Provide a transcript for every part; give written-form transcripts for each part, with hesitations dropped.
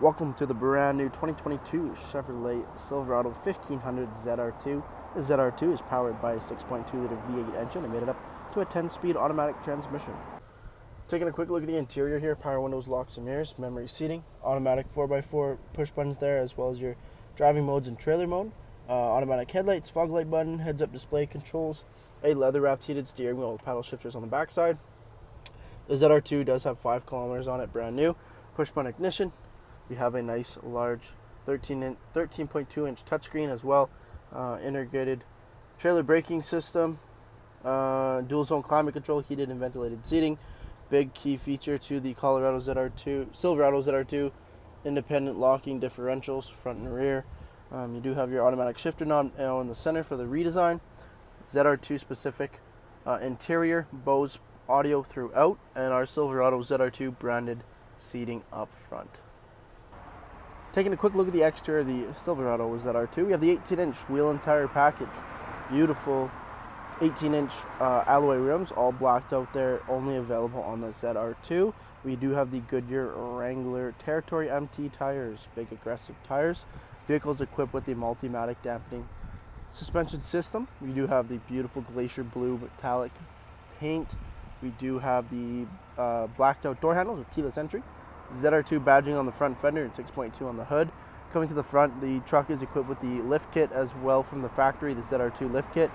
Welcome to the brand new 2022 Chevrolet Silverado 1500 ZR2. The ZR2 is powered by a 6.2 liter V8 engine and made it up to a 10-speed automatic transmission. Taking a quick look at the interior here: power windows, locks and mirrors, memory seating, automatic 4x4 push buttons there, as well as your driving modes and trailer mode, automatic headlights, fog light button, heads-up display controls, a leather-wrapped heated steering wheel with paddle shifters on the backside. The ZR2 does have 5 kilometers on it, brand new, push-button ignition. You have a nice large 13.2 inch touchscreen as well, integrated trailer braking system, dual zone climate control, heated and ventilated seating. Big key feature to the Silverado ZR2, independent locking differentials, front and rear. You do have your automatic shifter knob now in the center for the redesign. ZR2 specific interior, Bose audio throughout, and our Silverado ZR2 branded seating up front. Taking a quick look at the exterior of the Silverado ZR2, we have the 18-inch wheel and tire package. Beautiful 18-inch alloy rims, all blacked out there, only available on the ZR2. We do have the Goodyear Wrangler Territory MT tires, big aggressive tires. Vehicle is equipped with the Multimatic dampening suspension system. We do have the beautiful glacier blue metallic paint. We do have the blacked out door handles with keyless entry. ZR2 badging on the front fender and 6.2 on the hood. Coming to the front, the truck is equipped with the lift kit as well from the factory, the ZR2 lift kit,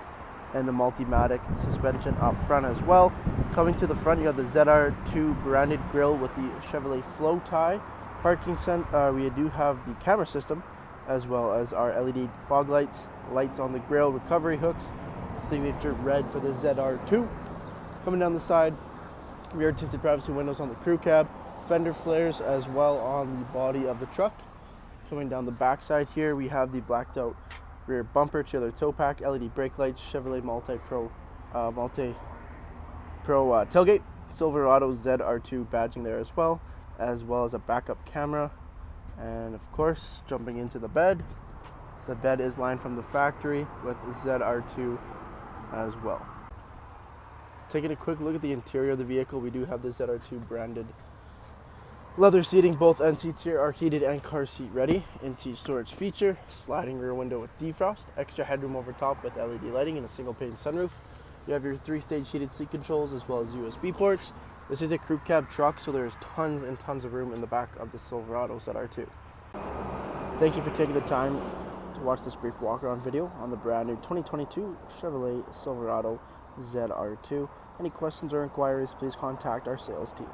and the Multimatic suspension up front as well. Coming to the front, you have the ZR2 branded grille with the Chevrolet Flow tie. We do have the camera system as well as our LED fog lights, lights on the grille, recovery hooks, signature red for the ZR2. Coming down the side, rear tinted privacy windows on the crew cab, fender flares as well on the body of the truck. Coming down the back side here, we have the blacked out rear bumper, trailer tow pack, LED brake lights, Chevrolet multi-pro tailgate, Silverado ZR2 badging there as well as a backup camera. And of course, jumping into the bed is lined from the factory with ZR2 as well. Taking a quick look at the interior of the vehicle, we do have the ZR2 branded leather seating. Both end seats here are heated and car seat ready. In-seat storage feature, sliding rear window with defrost, extra headroom over top with LED lighting and a single pane sunroof. You have your 3-stage heated seat controls as well as USB ports. This is a crew cab truck, so there's tons and tons of room in the back of the Silverado ZR2. Thank you for taking the time to watch this brief walk-around video on the brand new 2022 Chevrolet Silverado ZR2. Any questions or inquiries, please contact our sales team.